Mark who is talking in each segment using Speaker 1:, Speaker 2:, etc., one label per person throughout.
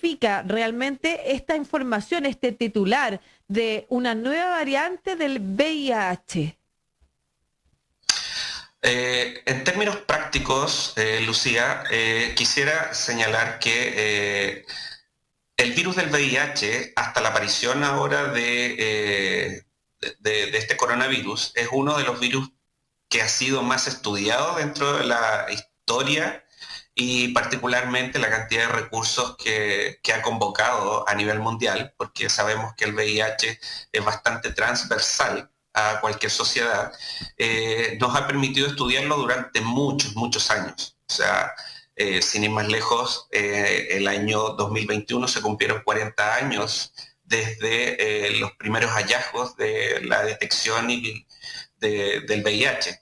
Speaker 1: significa realmente esta información, este titular de una nueva variante del VIH?
Speaker 2: En términos prácticos, Lucía, quisiera señalar que el virus del VIH, hasta la aparición ahora de este coronavirus, es uno de los virus que ha sido más estudiado dentro de la historia y particularmente la cantidad de recursos que ha convocado a nivel mundial, porque sabemos que el VIH es bastante transversal a cualquier sociedad, nos ha permitido estudiarlo durante muchos, muchos años. O sea, sin ir más lejos, el año 2021 se cumplieron 40 años desde los primeros hallazgos de la detección del VIH.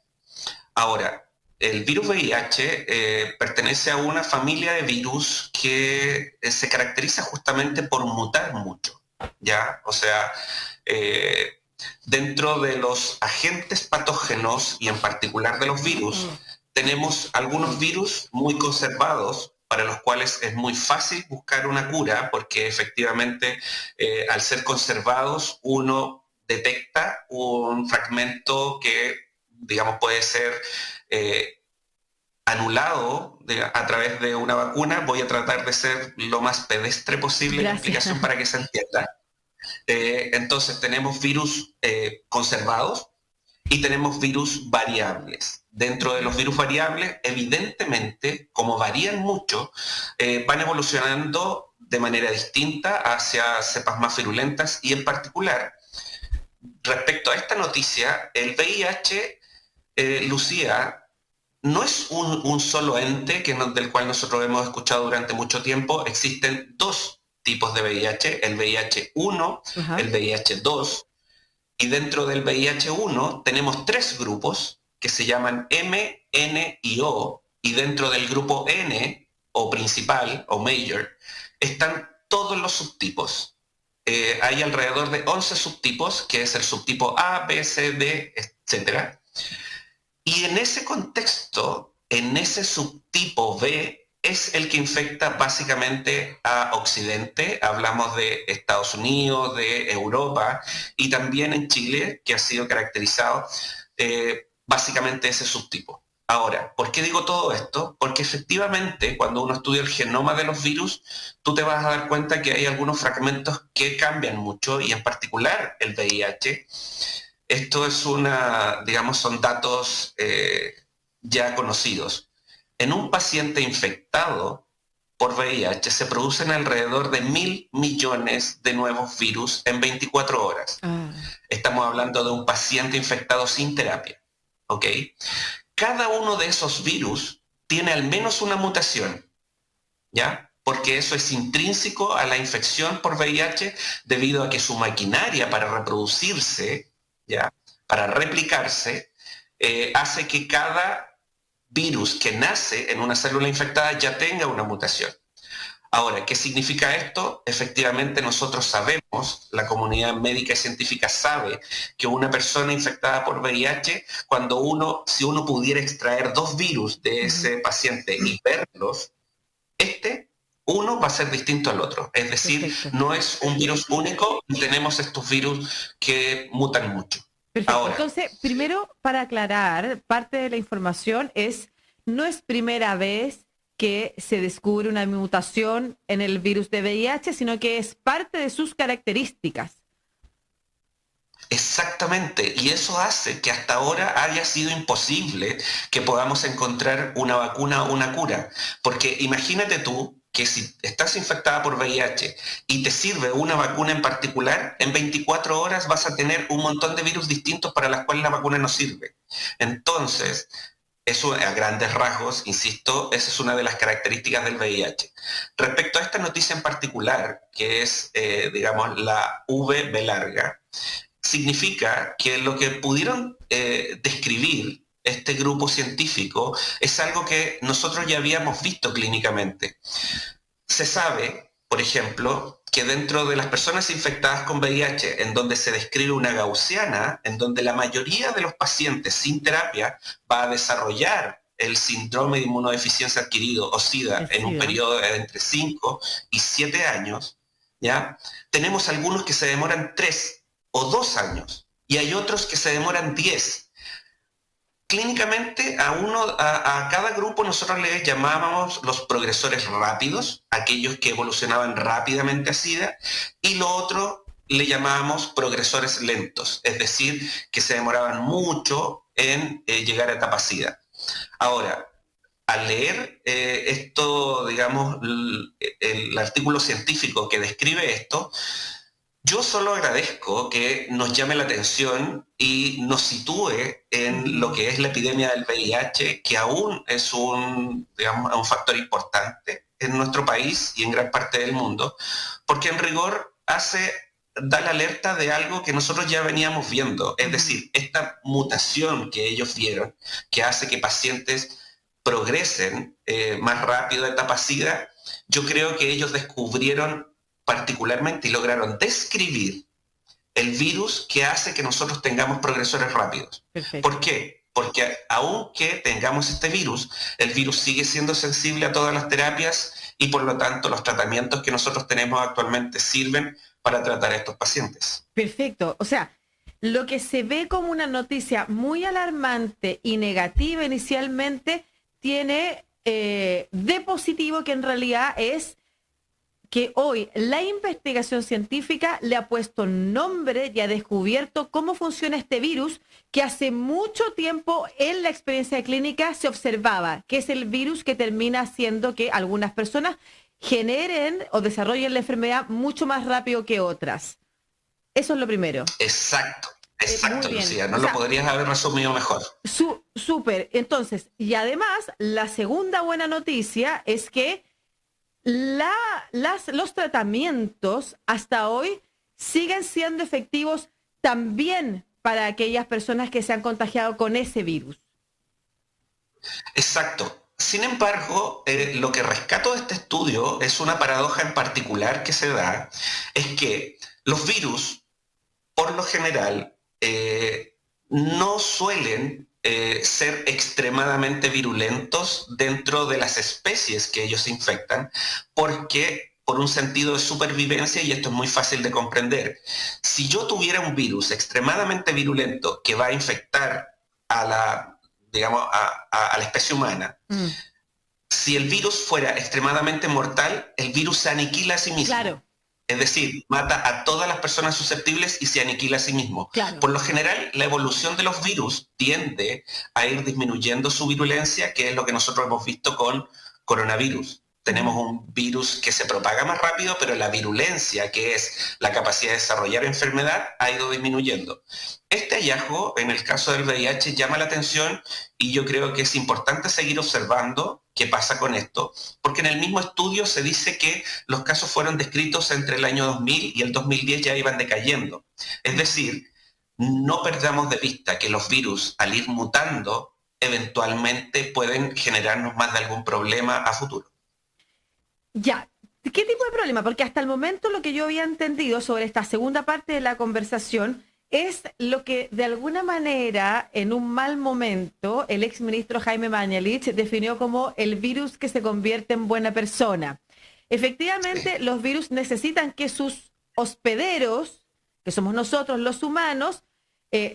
Speaker 2: Ahora, el virus VIH pertenece a una familia de virus que se caracteriza justamente por mutar mucho, ¿ya? O sea, dentro de los agentes patógenos y en particular de los virus, tenemos algunos virus muy conservados para los cuales es muy fácil buscar una cura porque efectivamente al ser conservados uno detecta un fragmento que digamos puede ser anulado a través de una vacuna. Voy a tratar de ser lo más pedestre posible en la explicación para que se entienda. Entonces tenemos virus conservados y tenemos virus variables. Dentro de los virus variables, evidentemente, como varían mucho, van evolucionando de manera distinta hacia cepas más virulentas y en particular, respecto a esta noticia, el VIH, Lucía, no es un solo ente del cual nosotros hemos escuchado durante mucho tiempo. Existen dos tipos de VIH, el VIH-1, el VIH-2, y dentro del VIH-1 tenemos tres grupos que se llaman M, N y O, y dentro del grupo N, o principal, o major, están todos los subtipos. Hay alrededor de 11 subtipos, que es el subtipo A, B, C, D, etc. Y en ese contexto, en ese subtipo B, es el que infecta básicamente a Occidente. Hablamos de Estados Unidos, de Europa y también en Chile, que ha sido caracterizado básicamente ese subtipo. Ahora, ¿por qué digo todo esto? Porque efectivamente, cuando uno estudia el genoma de los virus, tú te vas a dar cuenta que hay algunos fragmentos que cambian mucho y en particular el VIH. Esto es digamos, son datos ya conocidos. En un paciente infectado por VIH se producen alrededor de 1.000 millones de nuevos virus en 24 horas. Estamos hablando de un paciente infectado sin terapia, ¿ok? Cada uno de esos virus tiene al menos una mutación, ¿ya? Porque eso es intrínseco a la infección por VIH debido a que su maquinaria para reproducirse, ¿ya?, para replicarse, hace que cada virus que nace en una célula infectada ya tenga una mutación. Ahora, ¿qué significa esto? Efectivamente, nosotros sabemos, la comunidad médica y científica sabe que una persona infectada por VIH, si uno pudiera extraer dos virus de ese paciente y verlos, uno va a ser distinto al otro. Es decir, perfecto, no es un virus único y tenemos estos virus que mutan mucho.
Speaker 1: Perfecto.
Speaker 2: Ahora,
Speaker 1: entonces, primero, para aclarar, parte de la información no es primera vez que se descubre una mutación en el virus de VIH, sino que es parte de sus características.
Speaker 2: Exactamente, y eso hace que hasta ahora haya sido imposible que podamos encontrar una vacuna o una cura. Porque imagínate tú que si estás infectada por VIH y te sirve una vacuna en particular, en 24 horas vas a tener un montón de virus distintos para los cuales la vacuna no sirve. Entonces, eso a grandes rasgos, insisto, esa es una de las características del VIH. Respecto a esta noticia en particular, que es, digamos, la VB larga, significa que lo que pudieron describir este grupo científico es algo que nosotros ya habíamos visto clínicamente. Se sabe, por ejemplo, que dentro de las personas infectadas con VIH, en donde se describe una gaussiana, en donde la mayoría de los pacientes sin terapia va a desarrollar el síndrome de inmunodeficiencia adquirido o SIDA en un periodo de entre 5 y 7 años, ¿ya? Tenemos algunos que se demoran 3 o 2 años y hay otros que se demoran 10. Clínicamente a cada grupo nosotros les llamábamos los progresores rápidos, aquellos que evolucionaban rápidamente a SIDA, y lo otro le llamábamos progresores lentos, es decir, que se demoraban mucho en llegar a etapa SIDA. Ahora, al leer esto, digamos, el artículo científico que describe esto, yo solo agradezco que nos llame la atención y nos sitúe en lo que es la epidemia del VIH, que aún es un factor importante en nuestro país y en gran parte del mundo, porque en rigor da la alerta de algo que nosotros ya veníamos viendo, es decir, esta mutación que ellos vieron, que hace que pacientes progresen más rápido a etapa SIDA. Yo creo que ellos descubrieron particularmente y lograron describir el virus que hace que nosotros tengamos progresores rápidos.
Speaker 1: Perfecto.
Speaker 2: ¿Por qué? Porque aunque tengamos este virus, el virus sigue siendo sensible a todas las terapias y por lo tanto los tratamientos que nosotros tenemos actualmente sirven para tratar a estos pacientes.
Speaker 1: Perfecto. O sea, lo que se ve como una noticia muy alarmante y negativa inicialmente tiene de positivo que en realidad es que hoy la investigación científica le ha puesto nombre y ha descubierto cómo funciona este virus que hace mucho tiempo en la experiencia clínica se observaba, que es el virus que termina haciendo que algunas personas generen o desarrollen la enfermedad mucho más rápido que otras. Eso es lo primero.
Speaker 2: Exacto, Lucía, no
Speaker 1: o sea,
Speaker 2: lo podrías haber resumido mejor.
Speaker 1: Súper. Entonces, y además, la segunda buena noticia es que los tratamientos hasta hoy siguen siendo efectivos también para aquellas personas que se han contagiado con ese virus.
Speaker 2: Exacto. Sin embargo, lo que rescato de este estudio es una paradoja en particular que se da, es que los virus, por lo general, no suelen ser extremadamente virulentos dentro de las especies que ellos infectan, porque por un sentido de supervivencia, y esto es muy fácil de comprender, si yo tuviera un virus extremadamente virulento que va a infectar a la especie humana, si el virus fuera extremadamente mortal, el virus se aniquila a sí mismo.
Speaker 1: Claro.
Speaker 2: Es decir, mata a todas las personas susceptibles y se aniquila a sí mismo.
Speaker 1: Claro.
Speaker 2: Por lo general, la evolución de los virus tiende a ir disminuyendo su virulencia, que es lo que nosotros hemos visto con coronavirus. Tenemos un virus que se propaga más rápido, pero la virulencia, que es la capacidad de desarrollar enfermedad, ha ido disminuyendo. Este hallazgo, en el caso del VIH, llama la atención y yo creo que es importante seguir observando qué pasa con esto, porque en el mismo estudio se dice que los casos fueron descritos entre el año 2000 y el 2010 ya iban decayendo. Es decir, no perdamos de vista que los virus, al ir mutando, eventualmente pueden generarnos más de algún problema a futuro.
Speaker 1: Ya, ¿qué tipo de problema? Porque hasta el momento lo que yo había entendido sobre esta segunda parte de la conversación es lo que de alguna manera, en un mal momento, el exministro Jaime Mañalich definió como el virus que se convierte en buena persona. Efectivamente, los virus necesitan que sus hospederos, que somos nosotros los humanos,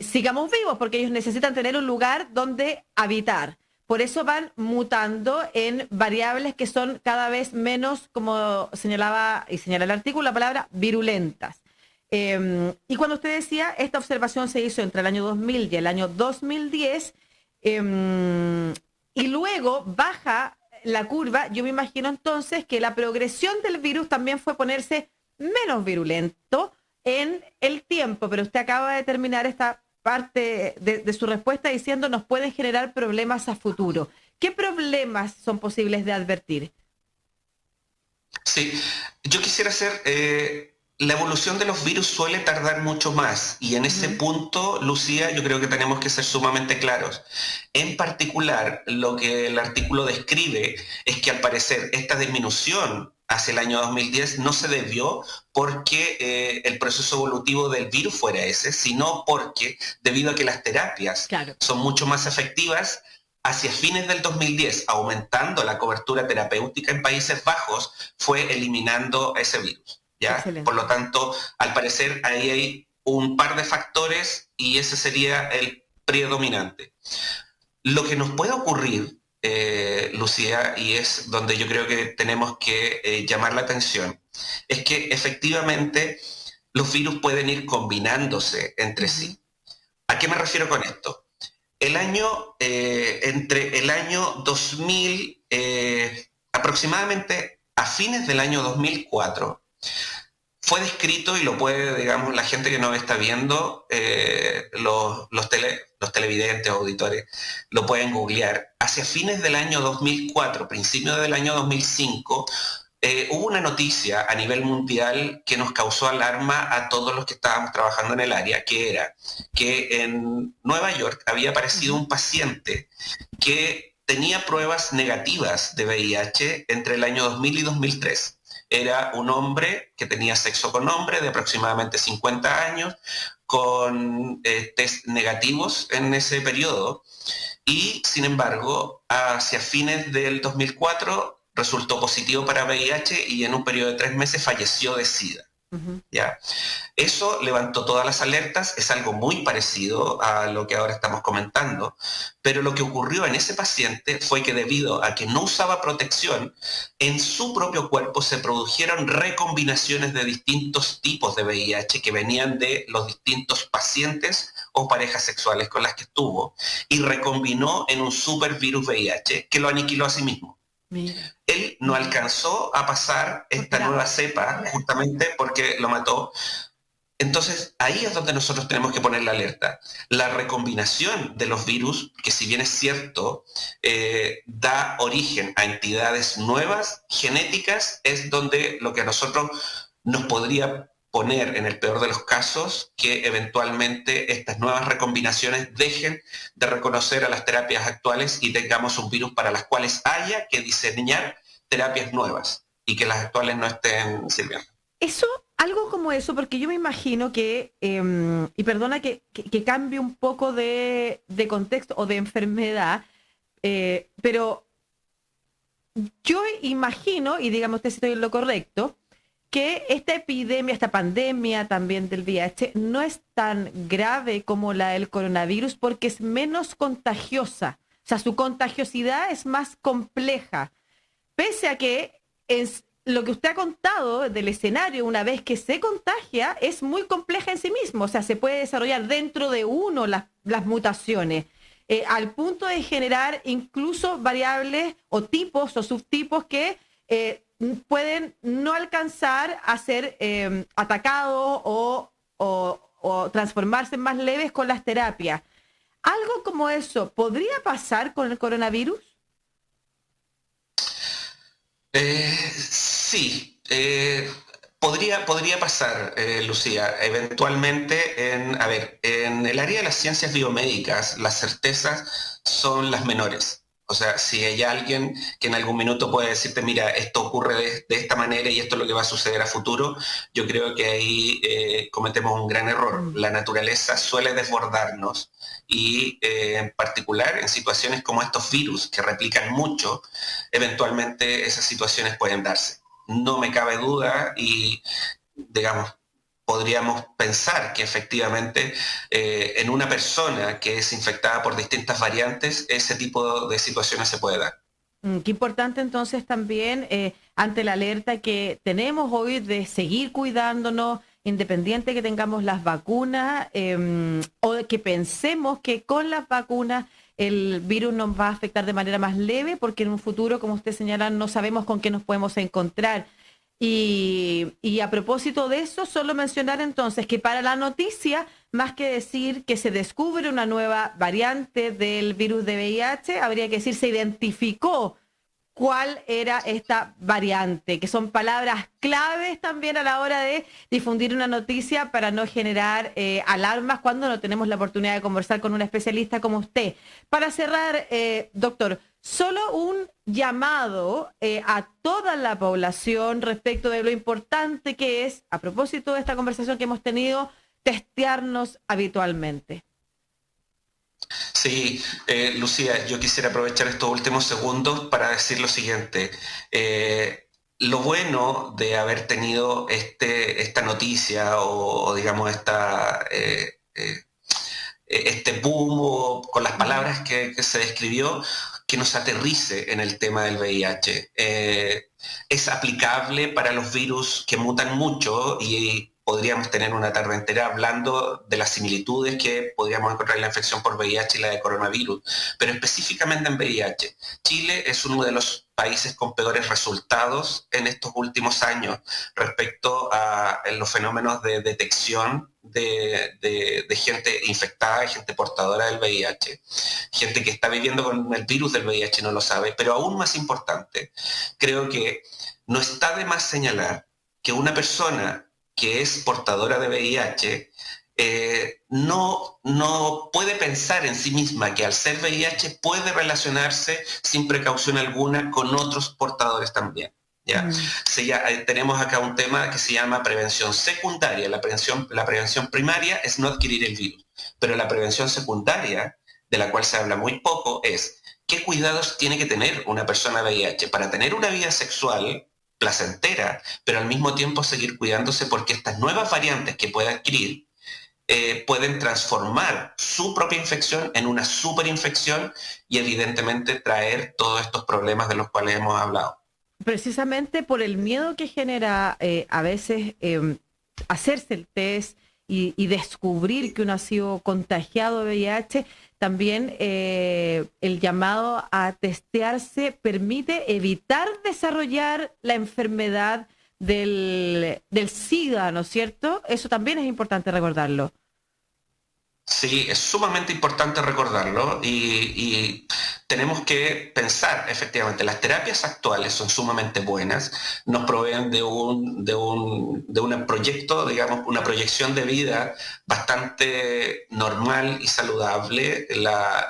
Speaker 1: sigamos vivos, porque ellos necesitan tener un lugar donde habitar. Por eso van mutando en variables que son cada vez menos, como señala el artículo, la palabra virulentas. Y cuando usted decía, esta observación se hizo entre el año 2000 y el año 2010, y luego baja la curva, yo me imagino entonces que la progresión del virus también fue ponerse menos virulento en el tiempo, pero usted acaba de terminar esta parte de su respuesta diciendo nos pueden generar problemas a futuro. ¿Qué problemas son posibles de advertir?
Speaker 2: Sí, yo quisiera hacer... la evolución de los virus suele tardar mucho más y en ese punto, Lucía, yo creo que tenemos que ser sumamente claros. En particular, lo que el artículo describe es que al parecer esta disminución hacia el año 2010 no se debió porque el proceso evolutivo del virus fuera ese, sino porque debido a que las terapias son mucho más efectivas, hacia fines del 2010, aumentando la cobertura terapéutica en Países Bajos, fue eliminando ese virus, ¿ya?
Speaker 1: Excelente.
Speaker 2: Por lo tanto, al parecer ahí hay un par de factores y ese sería el predominante. Lo que nos puede ocurrir, Lucía, y es donde yo creo que tenemos que llamar la atención, es que efectivamente los virus pueden ir combinándose entre sí. ¿A qué me refiero con esto? Entre el año 2000, aproximadamente a fines del año 2004, fue descrito, y lo puede, digamos, la gente que nos está viendo, los televidentes, auditores, lo pueden googlear. Hacia fines del año 2004, principios del año 2005, hubo una noticia a nivel mundial que nos causó alarma a todos los que estábamos trabajando en el área, que era que en Nueva York había aparecido un paciente que tenía pruebas negativas de VIH entre el año 2000 y 2003. Era un hombre que tenía sexo con hombre de aproximadamente 50 años, con test negativos en ese periodo, y sin embargo, hacia fines del 2004 resultó positivo para VIH y en un periodo de 3 meses falleció de SIDA. ¿Ya? Eso levantó todas las alertas, es algo muy parecido a lo que ahora estamos comentando, pero lo que ocurrió en ese paciente fue que debido a que no usaba protección, en su propio cuerpo se produjeron recombinaciones de distintos tipos de VIH que venían de los distintos pacientes o parejas sexuales con las que estuvo, y recombinó en un supervirus VIH que lo aniquiló a sí mismo. Mira. Él no alcanzó a pasar esta nueva cepa justamente porque lo mató. Entonces, ahí es donde nosotros tenemos que poner la alerta. La recombinación de los virus, que si bien es cierto, da origen a entidades nuevas, genéticas, es donde lo que a nosotros nos podría poner en el peor de los casos que eventualmente estas nuevas recombinaciones dejen de reconocer a las terapias actuales y tengamos un virus para las cuales haya que diseñar terapias nuevas y que las actuales no estén sirviendo.
Speaker 1: Eso, algo como eso, porque yo me imagino que, y perdona que cambie un poco de contexto o de enfermedad, pero yo imagino, y dígame usted si estoy en lo correcto, que esta epidemia, esta pandemia también del VIH no es tan grave como la del coronavirus porque es menos contagiosa. O sea, su contagiosidad es más compleja. Pese a que lo que usted ha contado del escenario, una vez que se contagia, es muy compleja en sí mismo. O sea, se puede desarrollar dentro de uno las mutaciones, al punto de generar incluso variables o tipos o subtipos que pueden no alcanzar a ser atacados o transformarse en más leves con las terapias. ¿Algo como eso podría pasar con el coronavirus?
Speaker 2: Sí, podría pasar, Lucía. Eventualmente, en el área de las ciencias biomédicas, las certezas son las menores. O sea, si hay alguien que en algún minuto puede decirte, mira, esto ocurre de esta manera y esto es lo que va a suceder a futuro, yo creo que ahí cometemos un gran error. La naturaleza suele desbordarnos y en particular en situaciones como estos virus que replican mucho, eventualmente esas situaciones pueden darse. No me cabe duda y, digamos, podríamos pensar que efectivamente en una persona que es infectada por distintas variantes, ese tipo de situaciones se puede dar.
Speaker 1: Qué importante entonces también ante la alerta que tenemos hoy de seguir cuidándonos, independiente que tengamos las vacunas o de que pensemos que con las vacunas el virus nos va a afectar de manera más leve, porque en un futuro, como usted señala, no sabemos con qué nos podemos encontrar. Y a propósito de eso, solo mencionar entonces que para la noticia, más que decir que se descubre una nueva variante del virus de VIH, habría que decir se identificó cuál era esta variante, que son palabras claves también a la hora de difundir una noticia para no generar alarmas cuando no tenemos la oportunidad de conversar con un especialista como usted. Para cerrar, doctor, solo un llamado a toda la población respecto de lo importante que es, a propósito de esta conversación que hemos tenido, testearnos habitualmente.
Speaker 2: Sí, Lucía, yo quisiera aprovechar estos últimos segundos para decir lo siguiente. Lo bueno de haber tenido esta noticia o digamos, este boom con las
Speaker 1: Ujú.
Speaker 2: palabras que se describió, que nos aterrice en el tema del VIH. Es aplicable para los virus que mutan mucho y podríamos tener una tarde entera hablando de las similitudes que podríamos encontrar en la infección por VIH y la de coronavirus, pero específicamente en VIH. Chile es uno de los países con peores resultados en estos últimos años respecto a los fenómenos de detección de gente infectada, de gente portadora del VIH, gente que está viviendo con el virus del VIH y no lo sabe, pero aún más importante, creo que no está de más señalar que una persona que es portadora de VIH no puede pensar en sí misma que al ser VIH puede relacionarse sin precaución alguna con otros portadores también. ¿Ya?
Speaker 1: Mm.
Speaker 2: Tenemos acá un tema que se llama prevención secundaria. La prevención primaria es no adquirir el virus, pero la prevención secundaria, de la cual se habla muy poco, es qué cuidados tiene que tener una persona VIH para tener una vida sexual placentera, pero al mismo tiempo seguir cuidándose porque estas nuevas variantes que puede adquirir pueden transformar su propia infección en una superinfección y evidentemente traer todos estos problemas de los cuales hemos hablado.
Speaker 1: Precisamente por el miedo que genera a veces hacerse el test y descubrir que uno ha sido contagiado de VIH, también el llamado a testearse permite evitar desarrollar la enfermedad del SIDA, ¿no es cierto? Eso también es importante recordarlo.
Speaker 2: Sí, es sumamente importante recordarlo y tenemos que pensar, efectivamente, las terapias actuales son sumamente buenas, nos proveen de un proyecto, digamos, una proyección de vida bastante normal y saludable.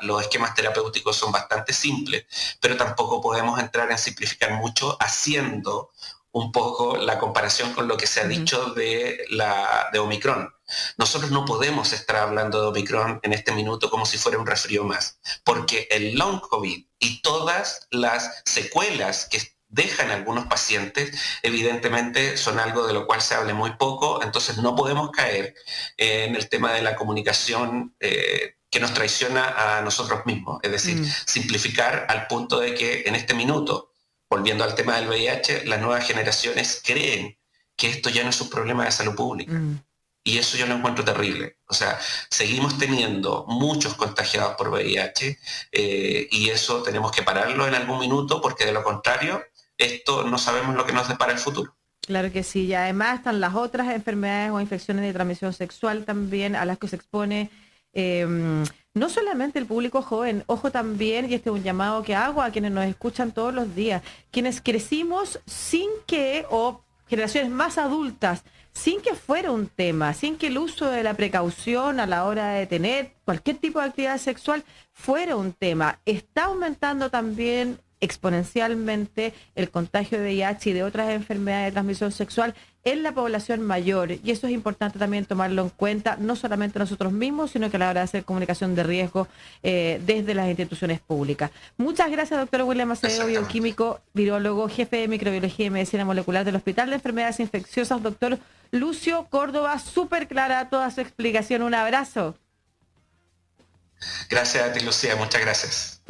Speaker 2: Los esquemas terapéuticos son bastante simples, pero tampoco podemos entrar en simplificar mucho haciendo un poco la comparación con lo que se ha
Speaker 1: Ujú.
Speaker 2: dicho de Omicron. Nosotros no podemos estar hablando de Omicron en este minuto como si fuera un resfrío más, porque el long COVID y todas las secuelas que dejan algunos pacientes, evidentemente son algo de lo cual se hable muy poco, entonces no podemos caer en el tema de la comunicación que nos traiciona a nosotros mismos, es decir,
Speaker 1: Mm.
Speaker 2: simplificar al punto de que en este minuto, volviendo al tema del VIH, las nuevas generaciones creen que esto ya no es un problema de salud pública.
Speaker 1: Mm.
Speaker 2: Y eso yo lo encuentro terrible. O sea, seguimos teniendo muchos contagiados por VIH y eso tenemos que pararlo en algún minuto porque de lo contrario, esto no sabemos lo que nos depara el futuro.
Speaker 1: Claro que sí, y además están las otras enfermedades o infecciones de transmisión sexual también a las que se expone eh, no solamente el público joven, ojo también, y este es un llamado que hago a quienes nos escuchan todos los días, quienes crecimos sin que, o generaciones más adultas, sin que fuera un tema, sin que el uso de la precaución a la hora de tener cualquier tipo de actividad sexual fuera un tema. Está aumentando también exponencialmente el contagio de VIH y de otras enfermedades de transmisión sexual en la población mayor. Y eso es importante también tomarlo en cuenta, no solamente nosotros mismos, sino que a la hora de hacer comunicación de riesgo desde las instituciones públicas. Muchas gracias, doctor William Acevedo,
Speaker 2: Exactamente.
Speaker 1: bioquímico, virólogo, jefe de microbiología y medicina molecular del Hospital de Enfermedades Infecciosas, doctor Lucio Córdoba. Súper clara toda su explicación. Un abrazo.
Speaker 2: Gracias a ti, Lucía. Muchas gracias.